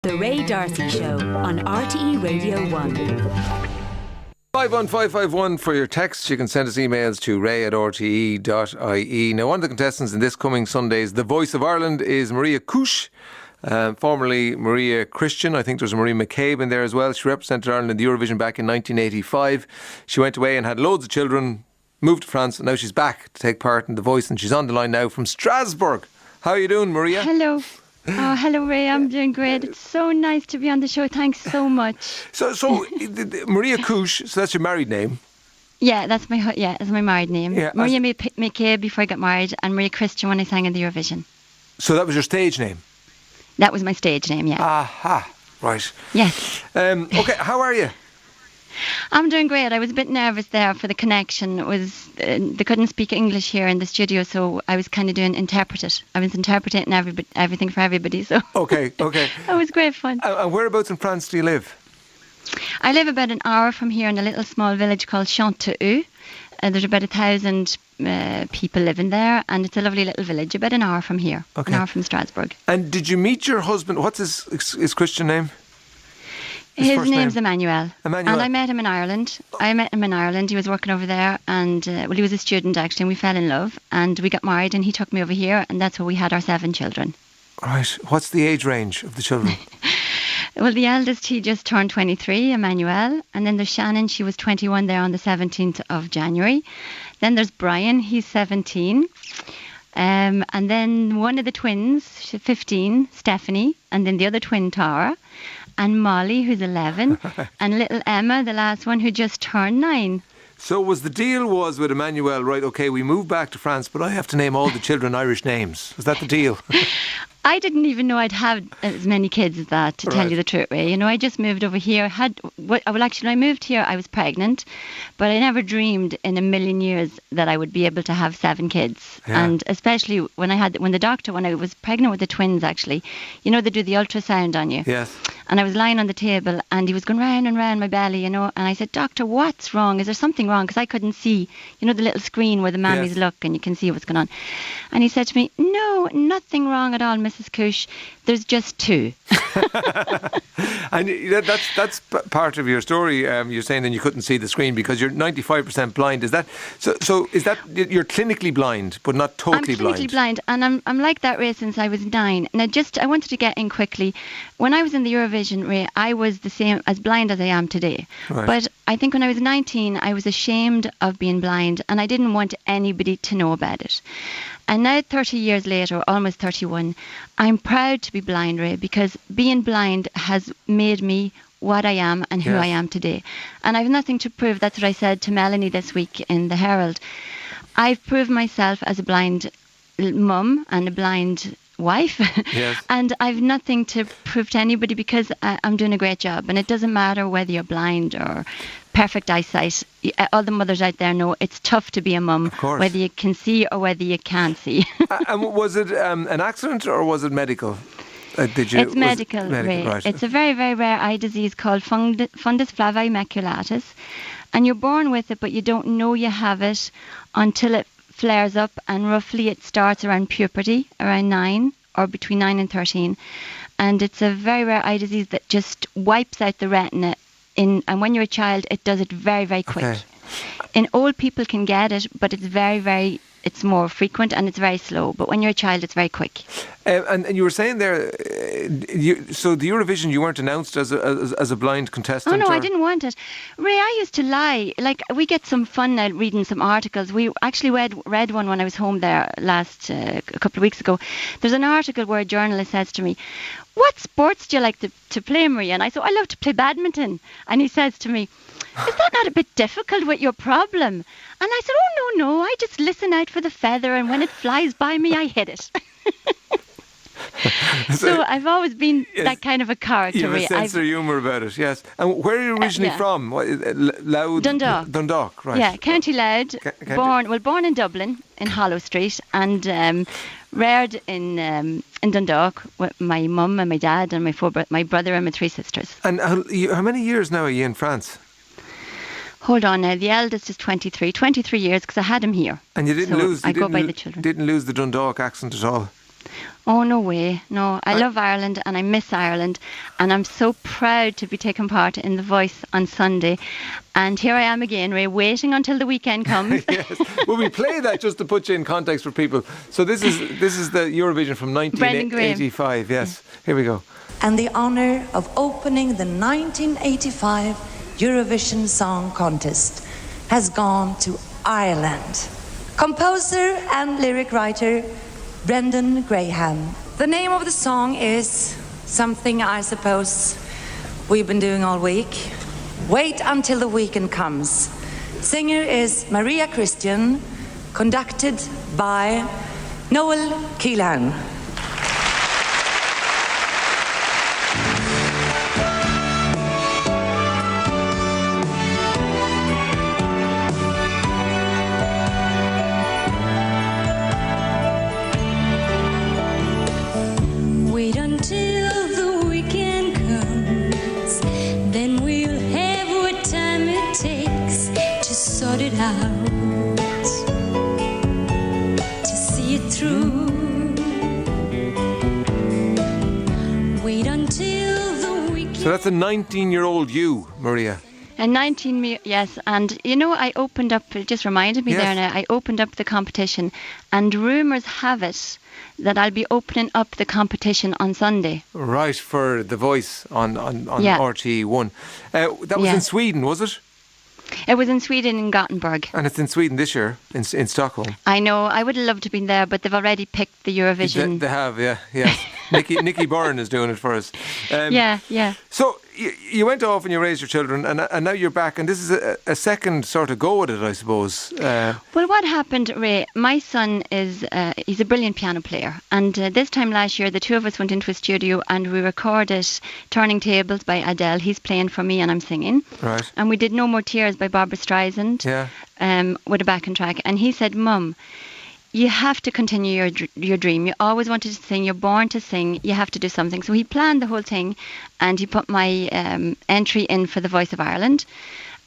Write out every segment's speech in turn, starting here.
The Ray D'Arcy Show on RTE Radio 1. 51551 for your texts. You can send us emails to ray@rte.ie. Now, one of the contestants in this coming Sunday's The Voice of Ireland is Maria Cuche, formerly Maria Christian. I think there's a Marie McCabe in there as well. She represented Ireland in the Eurovision back in 1985. She went away and had loads of children, moved to France, and now she's back to take part in The Voice, and she's on the line now from Strasbourg. How are you doing, Maria? Hello. Oh, hello, Ray. I'm doing great. It's so nice to be on the show. Thanks so much. So Maria Cuche, so that's your married name? Yeah, that's my married name. Yeah, Maria McCabe before I got married, and Maria Christian when I sang in the Eurovision. So that was your stage name? That was my stage name, yeah. Aha, right. Yes. Okay, how are you? I'm doing great. I was a bit nervous there for the connection. It was they couldn't speak English here in the studio, so I was kind of doing interpreting. I was interpreting everything for everybody. So Okay. It was great fun. And whereabouts in France do you live? I live about an hour from here in a little small village called Chanteau. There's about 1,000 people living there, and it's a lovely little village, about an hour from here, Okay. an hour from Strasbourg. And did you meet your husband? What's his Christian name? His name's Emmanuel. Emmanuel. And I met him in Ireland. He was working over there, and he was a student actually, and we fell in love, and we got married, and he took me over here, and that's where we had our 7 children. Right. What's the age range of the children? Well, the eldest, he just turned 23, Emmanuel, and then there's Shannon, she was 21 there on the 17th of January. Then there's Brian, he's 17. And then one of the twins, she's 15, Stephanie, and then the other twin, Tara, and Molly, who's 11, and little Emma, the last one, who just turned 9. So the deal was with Emmanuel, right, okay, we move back to France, but I have to name all the children Irish names. Was that the deal? I didn't even know I'd have as many kids as that, to tell you the truth, Ray. You know, I just moved over here. When I moved here, I was pregnant, but I never dreamed in a million years that I would be able to have 7 kids. Yeah. And especially when I was pregnant with the twins, actually, you know, they do the ultrasound on you. Yes. And I was lying on the table, and he was going round and round my belly, you know. And I said, "Doctor, what's wrong? Is there something wrong?" Because I couldn't see, you know, the little screen where the mammies look and you can see what's going on. And he said to me, "No, nothing wrong at all, Mrs. Cuche. There's just 2." And that's part of your story. You're saying that you couldn't see the screen because you're 95% blind. Is that so? Is that you're clinically blind, but not totally blind? I'm clinically blind, and I'm like that, Ray, since I was 9. And I wanted to get in quickly. When I was in the Eurovision, Ray, I was the same as blind as I am today. Right. But I think when I was 19, I was ashamed of being blind, and I didn't want anybody to know about it. And now, 30 years later, almost 31, I'm proud to be blind, Ray, because being blind has made me what I am and who I am today. And I've nothing to prove. That's what I said to Melanie this week in the Herald. I've proved myself as a blind mum and a blind wife. Yes. And I've nothing to prove to anybody because I'm doing a great job. And it doesn't matter whether you're blind or perfect eyesight. All the mothers out there know it's tough to be a mum, whether you can see or whether you can't see. And was it an accident or was it medical? It's medical, Ray. Right. It's a very, very rare eye disease called fundus flavi maculatus. And you're born with it, but you don't know you have it until it flares up, and roughly it starts around puberty, around 9 or between 9 and 13. And it's a very rare eye disease that just wipes out the retina. And when you're a child, it does it very, very quick. Okay. And old people can get it, but it's it's more frequent and it's very slow. But when you're a child, it's very quick. And you were saying there, so the Eurovision, you weren't announced as a blind contestant? Oh, no, I didn't want it. Ray, I used to lie. Like, we get some fun now reading some articles. We actually read one when I was home there a couple of weeks ago. There's an article where a journalist says to me, "What sports do you like to play, Maria?" And I said, "I love to play badminton." And he says to me, "Is that not a bit difficult with your problem?" And I said, "Oh, no, I just listen out for the feather, and when it flies by me, I hit it." So I've always been that kind of a character. You have a sense of humour about it, yes. And where are you originally from? Louth? Dundalk. Dundalk, right. Yeah, County Louth. Born in Dublin, in Hollow Street, and reared in Dundalk with my mum and my dad and my brother and my 3 sisters. And how many years now are you in France? Hold on now, the eldest is 23 years because I had him here. And you didn't so lose. I go by the children. Didn't lose the Dundalk accent at all. Oh, no way. No, I love Ireland and I miss Ireland. And I'm so proud to be taking part in The Voice on Sunday. And here I am again, Ray, waiting until the weekend comes. Yes. Well, we play that just to put you in context for people. So this is the Eurovision from Brendan Graham. 1985. Yes. Here we go. And the honour of opening the 1985 Eurovision Song Contest has gone to Ireland. Composer and lyric writer Brendan Graham. The name of the song is something I suppose we've been doing all week. Wait Until the Weekend Comes. Singer is Maria Christian, conducted by Noel Keelan. Wait until the weekend comes, then we'll have what time it takes to sort it out, to see it through. Wait until the weekend. So that's a 19-year-old you, Maria. And 19, yes. And, you know, I opened up, it just reminded me there now, I opened up the competition. And rumours have it that I'll be opening up the competition on Sunday. Right, for The Voice on RTE1. That was Yeah. in Sweden, was it? It was in Sweden, in Gothenburg. And it's in Sweden this year, in Stockholm. I know, I would have loved to have been there, but they've already picked the Eurovision. They have, yeah. Nikki Byrne is doing it for us. Yeah. So you went off and you raised your children, and now you're back, and this is a second sort of go at it, I suppose. Well, what happened, Ray, my son is he's a brilliant piano player, and this time last year the two of us went into a studio and we recorded Turning Tables by Adele. He's playing for me and I'm singing. Right. And we did No More Tears by Barbara Streisand. With a backing track. And he said, Mum, you have to continue your dream. You always wanted to sing. You're born to sing. You have to do something. So he planned the whole thing, and he put my entry in for the Voice of Ireland.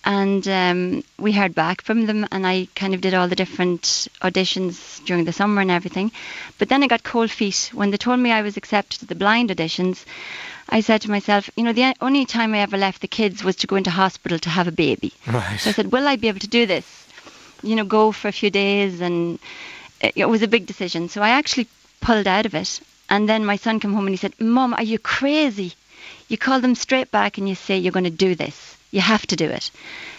And we heard back from them, and I kind of did all the different auditions during the summer and everything. But then I got cold feet. When they told me I was accepted to the blind auditions, I said to myself, you know, the only time I ever left the kids was to go into hospital to have a baby. Right. So I said, will I be able to do this? You know, go for a few days, and it was a big decision. So I actually pulled out of it. And then my son came home and he said, Mum, are you crazy? You call them straight back and you say you're going to do this. You have to do it.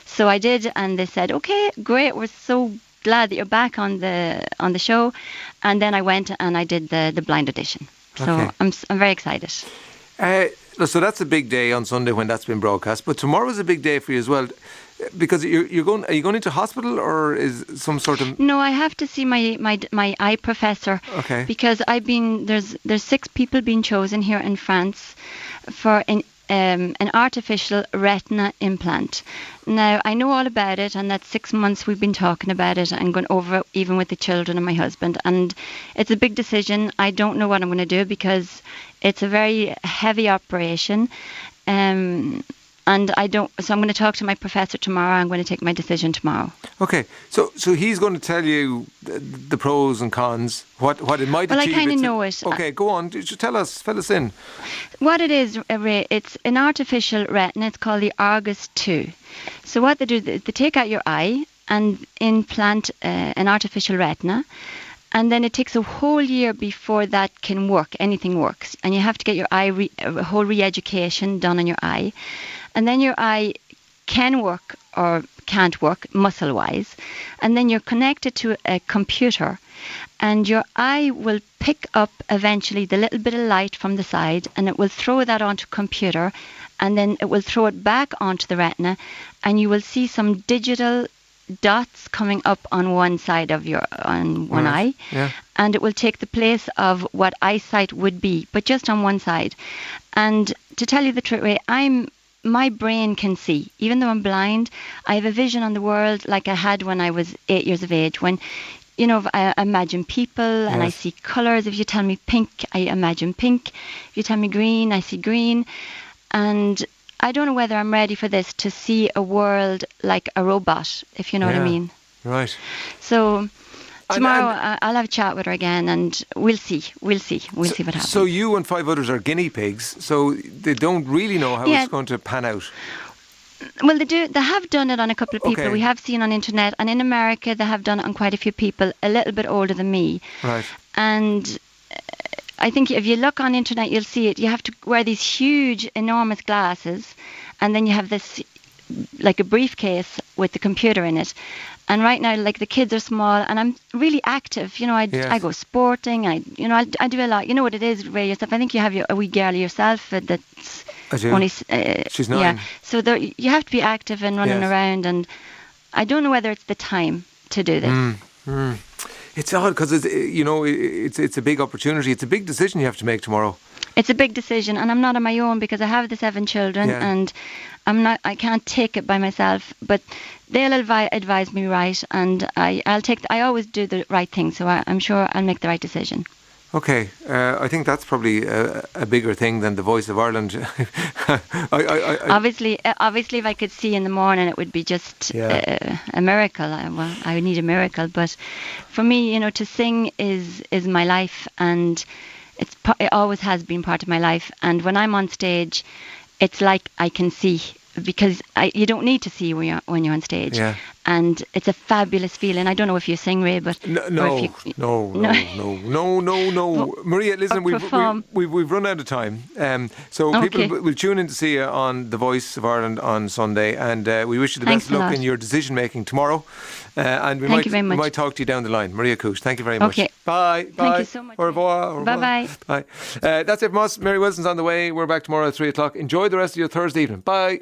So I did, and they said, okay, great. We're so glad that you're back on the show. And then I went and I did the blind audition. So Okay. I'm very excited. So that's a big day on Sunday when that's been broadcast. But tomorrow's a big day for you as well, because you're going. Are you going into hospital, or is some sort of? No, I have to see my eye professor. Okay. Because there's 6 people being chosen here in France for an artificial retina implant. Now, I know all about it, and that's 6 months we've been talking about it and going over it even with the children and my husband. And it's a big decision. I don't know what I'm going to do because it's a very heavy operation. And I don't. So I'm going to talk to my professor tomorrow. I'm going to take my decision tomorrow. Okay, so he's going to tell you the pros and cons, what it might Well, I achieve. kind of know it. Okay, go on. Just fill us in. What it is, Ray, it's an artificial retina. It's called the Argus 2. So what they do, they take out your eye and implant an artificial retina. And then it takes a whole year before that can work, anything works. And you have to get your eye, a whole re-education done on your eye. And then your eye can work or can't work muscle-wise. And then you're connected to a computer. And your eye will pick up eventually the little bit of light from the side, and it will throw that onto a computer. And then it will throw it back onto the retina. And you will see some digital dots coming up on one side of one eye, and it will take the place of what eyesight would be, but just on one side. And to tell you the truth, Ray, my brain can see. Even though I'm blind, I have a vision on the world like I had when I was 8 years of age, when, you know, I imagine people and I see colours. If you tell me pink, I imagine pink. If you tell me green, I see green. And I don't know whether I'm ready for this, to see a world like a robot, if you know what I mean. Right. So tomorrow I'll have a chat with her again, and we'll see what happens. So you and 5 others are guinea pigs, so they don't really know how it's going to pan out. Well, they do. They have done it on a couple of people. Okay. We have seen on internet, and in America they have done it on quite a few people a little bit older than me. Right. And I think if you look on internet, you'll see it. You have to wear these huge, enormous glasses, and then you have this like a briefcase with the computer in it. And right now, like, the kids are small, and I'm really active. You know, I go sporting. I do a lot. You know what it is, Ray, yourself. I think you have a wee girl yourself that's I do. only. She's 9. Yeah. So you have to be active and running around, and I don't know whether it's the time to do this. It's odd because it's a big opportunity. It's a big decision you have to make tomorrow. It's a big decision, and I'm not on my own because I have the 7 children, and I can't take it by myself. But they'll advise me right, and I always do the right thing. So I'm sure I'll make the right decision. Okay, I think that's probably a bigger thing than the Voice of Ireland. Obviously, if I could see in the morning, it would be just a miracle. I would need a miracle. But for me, to sing is my life, and it always has been part of my life. And when I'm on stage, it's like I can see, because you don't need to see when you're on stage. Yeah. And it's a fabulous feeling. I don't know if you sing, Ray, but no. Maria, listen, we've run out of time. So people will tune in to see you on The Voice of Ireland on Sunday, and we wish you the best luck in your decision making tomorrow. And we might talk to you down the line. Maria Cuche, thank you very much. Okay. Bye. Thank you so much. Au revoir. Bye. Bye. That's it from us. Mary Wilson's on the way. We're back tomorrow at 3 o'clock. Enjoy the rest of your Thursday evening. Bye.